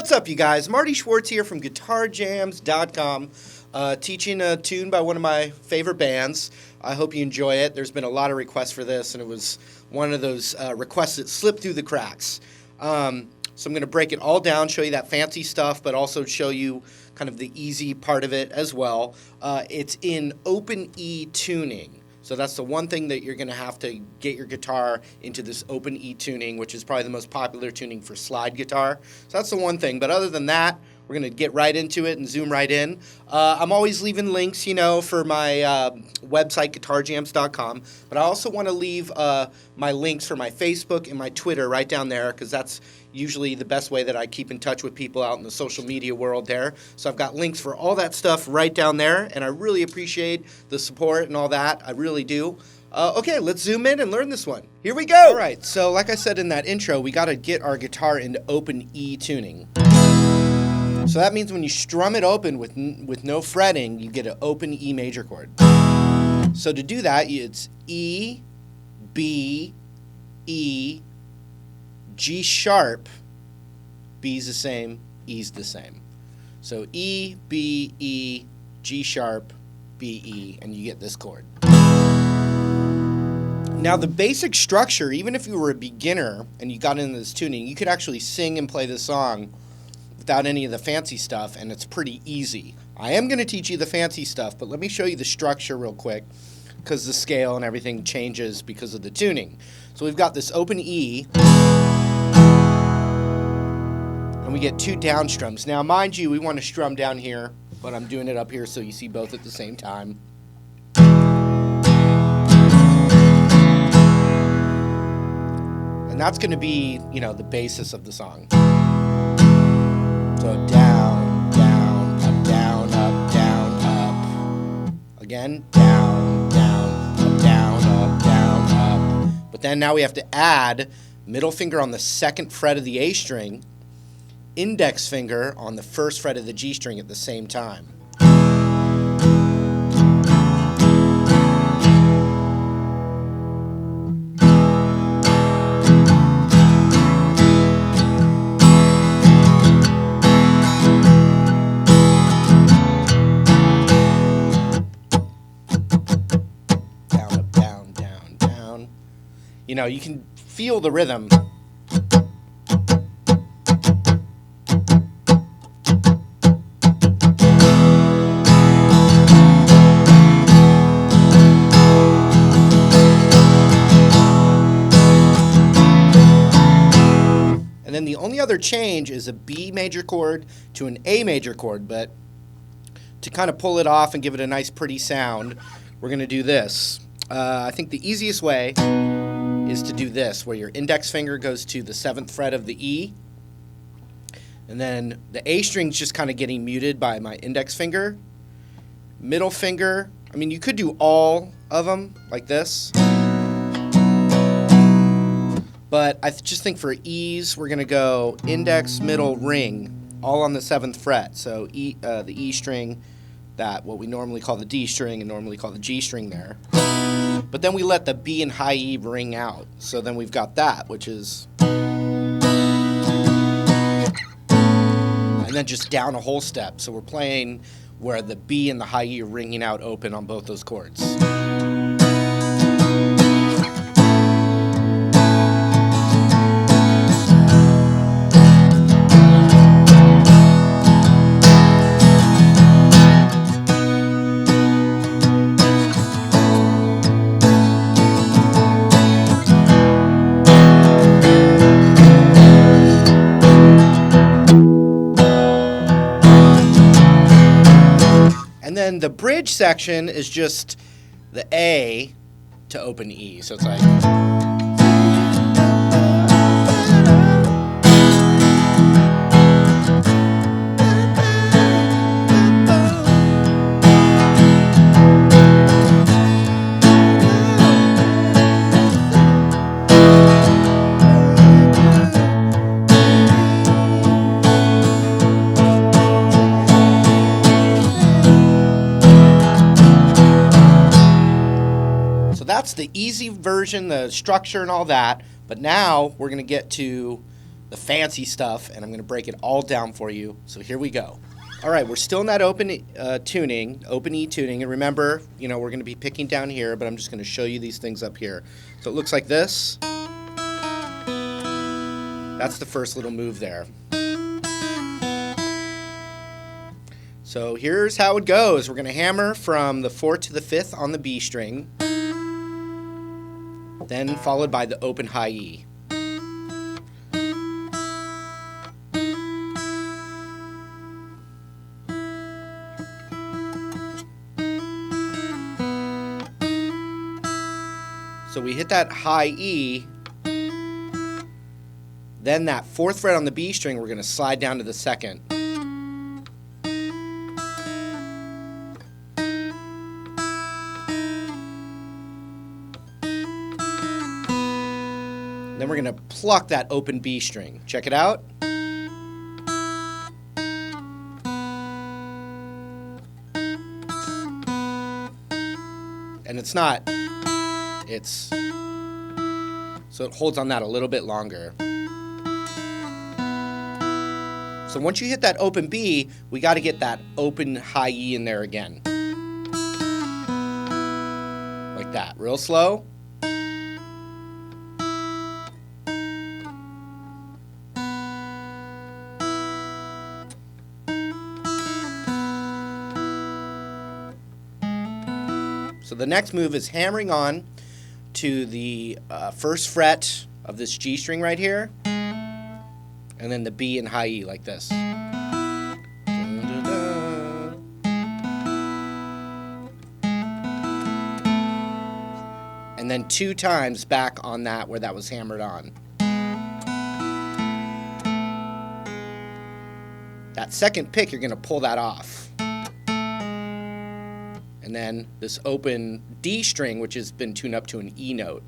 What's up, you guys? Marty Schwartz here from GuitarJams.com, teaching a tune by one of my favorite bands. I hope you enjoy it. There's been a lot of requests for this, and it was one of those requests that slipped through the cracks. So I'm going to break it all down, show you that fancy stuff, but also show you kind of the easy part of it as well. It's in open E tuning. So that's the one thing that you're going to have to get your guitar into, this open E tuning, which is probably the most popular tuning for slide guitar. So that's the one thing. But other than that, we're going to get right into it and zoom right in. I'm always leaving links, for my website, GuitarJams.com. But I also want to leave my links for my Facebook and my Twitter right down there, because that's usually the best way that I keep in touch with people out in the social media world there. So I've got links for all that stuff right down there, and I really appreciate the support and all that. I really do. Okay, let's zoom in and learn this one. Here we go. All right, so like I said in that intro, we got to get our guitar into open E tuning. So that means when you strum it open with no fretting, you get an open E major chord. So to do that, it's E, B, E, G sharp, B's the same, E's the same. So E, B, E, G sharp, B, E, and you get this chord. Now the basic structure, even if you were a beginner and you got into this tuning, you could actually sing and play this song without any of the fancy stuff, and it's pretty easy. I am going to teach you the fancy stuff, but let me show you the structure real quick, because the scale and everything changes because of the tuning. So we've got this open E, and we get two down strums. Now, mind you, we want to strum down here, but I'm doing it up here so you see both at the same time. And that's going to be, the basis of the song. So down, down, up, down, up, down, up. Again, down, down, up, down, up, down, up. But then now we have to add middle finger on the second fret of the A string, index finger on the first fret of the G string at the same time. You can feel the rhythm. And then the only other change is a B major chord to an A major chord, but to kind of pull it off and give it a nice pretty sound, we're going to do this. I think the easiest way is to do this, where your index finger goes to the 7th fret of the E, and then the A string's just kind of getting muted by my index finger. Middle finger, you could do all of them like this, but I just think for ease, we're going to go index, middle, ring, all on the 7th fret. So the E string, that what we normally call the D string and normally call the G string there. But then we let the B and high E ring out. So then we've got that, which is... And then just down a whole step. So we're playing where the B and the high E are ringing out open on both those chords. And then the bridge section is just the A to open E. So it's like... That's the easy version, the structure and all that. But now we're going to get to the fancy stuff, and I'm going to break it all down for you. So here we go. All right, we're still in that open tuning, open E tuning, and remember, we're going to be picking down here, but I'm just going to show you these things up here. So it looks like this. That's the first little move there. So here's how it goes. We're going to hammer from the 4th to the 5th on the B string, then followed by the open high E. So we hit that high E, then that 4th fret on the B string, we're going to slide down to the 2nd. Then we're going to pluck that open B string. Check it out. And it's not. So it holds on that a little bit longer. So once you hit that open B, we got to get that open high E in there again. Like that. Real slow. So the next move is hammering on to the 1st fret of this G string right here, and then the B and high E like this. And then 2 times back on that where that was hammered on. That 2nd pick, you're going to pull that off. And then this open D string, which has been tuned up to an E note.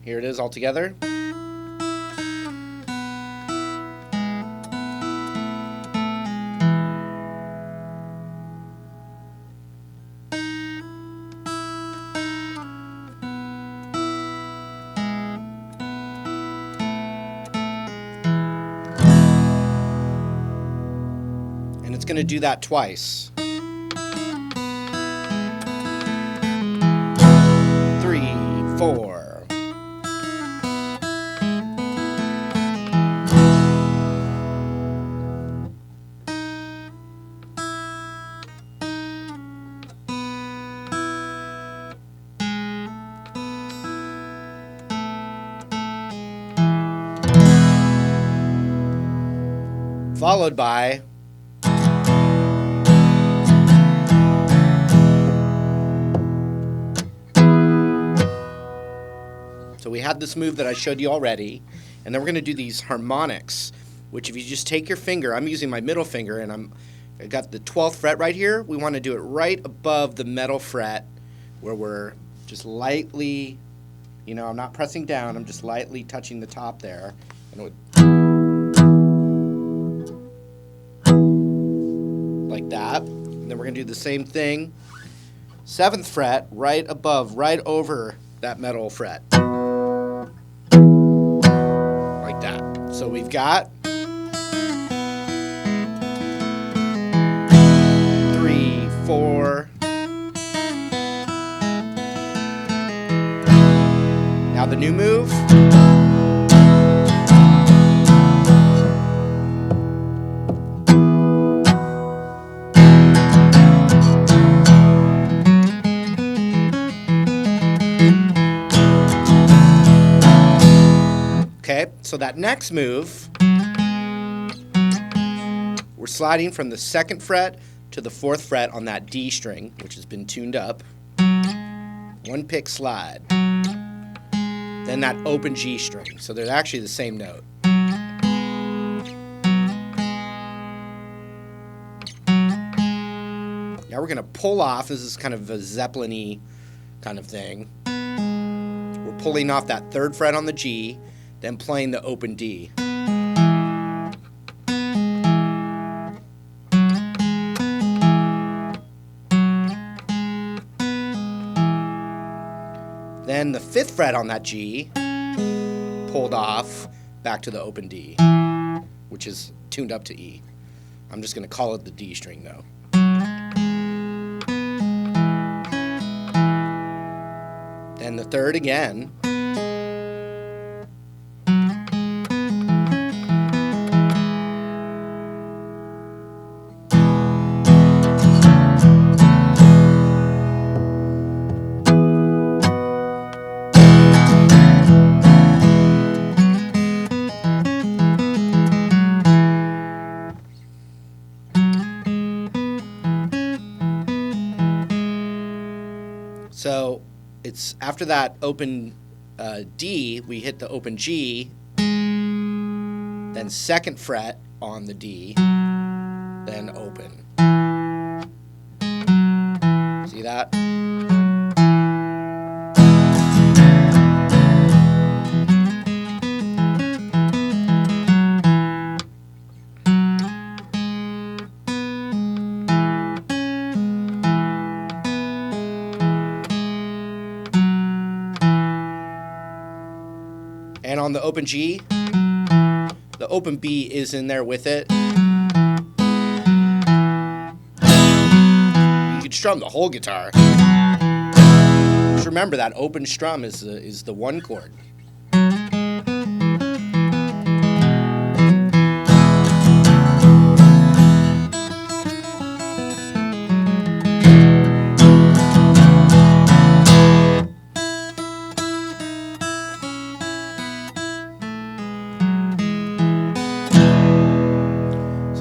Here it is all together. And it's going to do that twice. 4. Followed by So we had this move that I showed you already, and then we're going to do these harmonics, which if you just take your finger, I'm using my middle finger, and I got the 12th fret right here. We want to do it right above the metal fret where we're just lightly, I'm not pressing down, I'm just lightly touching the top there. And it would, like that. And then we're going to do the same thing. 7th fret right above, right over that metal fret. Like that. So we've got 3, 4. Now the new move. Okay, so that next move, we're sliding from the 2nd fret to the 4th fret on that D string, which has been tuned up. 1 pick slide. Then that open G string. So they're actually the same note. Now we're going to pull off. This is kind of a Zeppelin-y kind of thing. We're pulling off that 3rd fret on the G, then playing the open D. Then the 5th fret on that G, pulled off, back to the open D, which is tuned up to E. I'm just going to call it the D string, though. Then the third again. So it's after that open D, we hit the open G, then second fret on the D, then open. See that? And on the open G, the open B is in there with it. You could strum the whole guitar. Just remember that open strum is the one chord.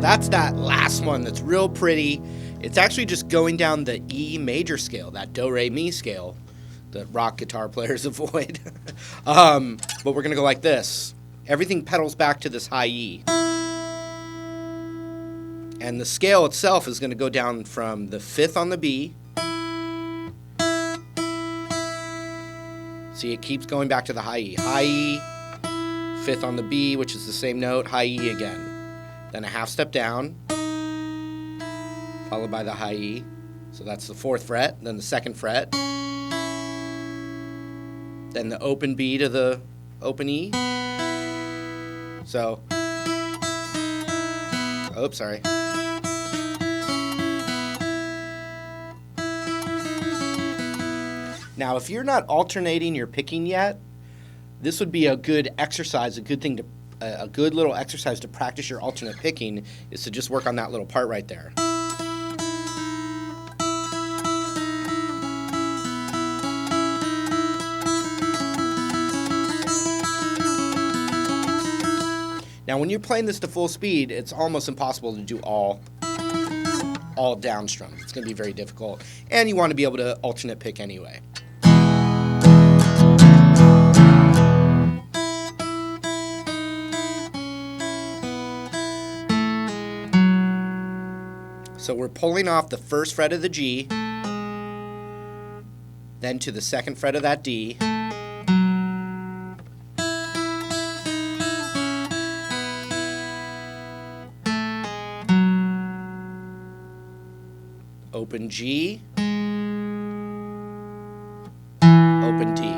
That's that last one that's real pretty. It's actually just going down the E major scale, that do, re, mi scale that rock guitar players avoid. But we're going to go like this. Everything pedals back to this high E. And the scale itself is going to go down from the 5th on the B. See, it keeps going back to the high E. High E, 5th on the B, which is the same note, high E again. Then a half step down, followed by the high E. So that's the 4th fret, then the 2nd fret. Then the open B to the open E. So, oops, sorry. Now, if you're not alternating your picking yet, this would be a good exercise, a good little exercise to practice your alternate picking is to just work on that little part right there. Now, when you're playing this to full speed, it's almost impossible to do all down strums. It's going to be very difficult, and you want to be able to alternate pick anyway. So we're pulling off the 1st fret of the G, then to the 2nd fret of that D, open G, open D.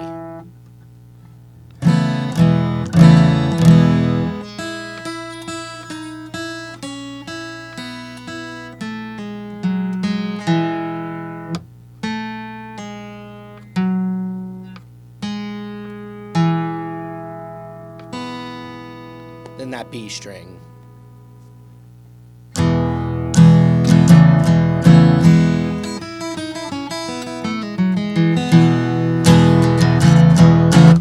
Then that B string.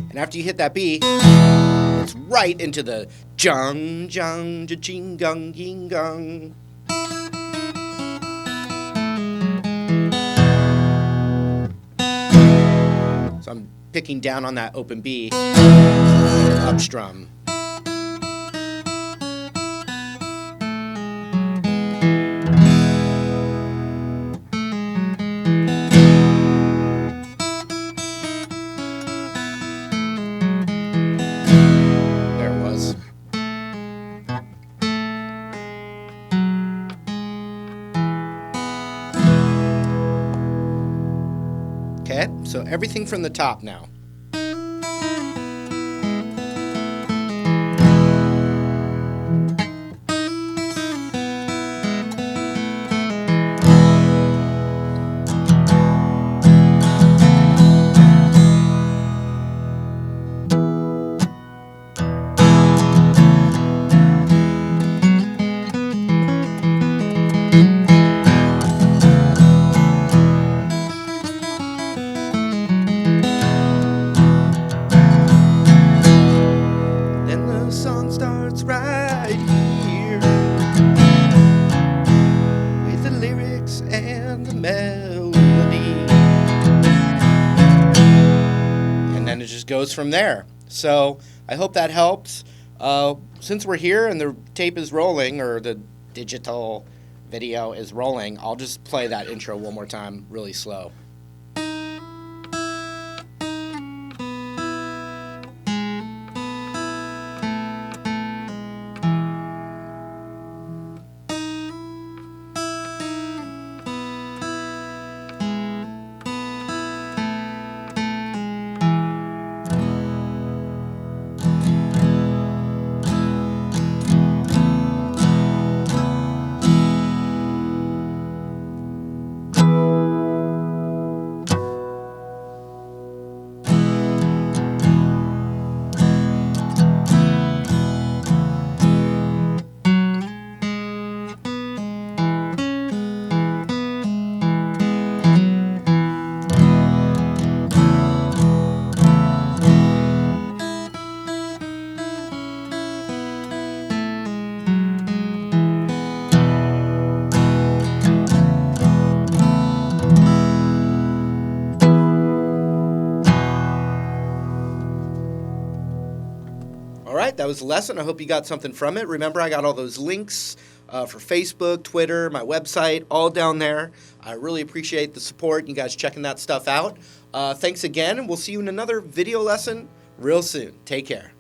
And after you hit that B, it's right into the jung, jung, jing, gung, ying, gung. So I'm picking down on that open B, up strum. Okay, so everything from the top now. just goes from there. So I hope that helps. Since we're here and the tape is rolling, or the digital video is rolling, I'll just play that intro one more time really slow. All right, that was the lesson. I hope you got something from it. Remember, I got all those links for Facebook, Twitter, my website, all down there. I really appreciate the support, you guys checking that stuff out. Thanks again, and we'll see you in another video lesson real soon. Take care.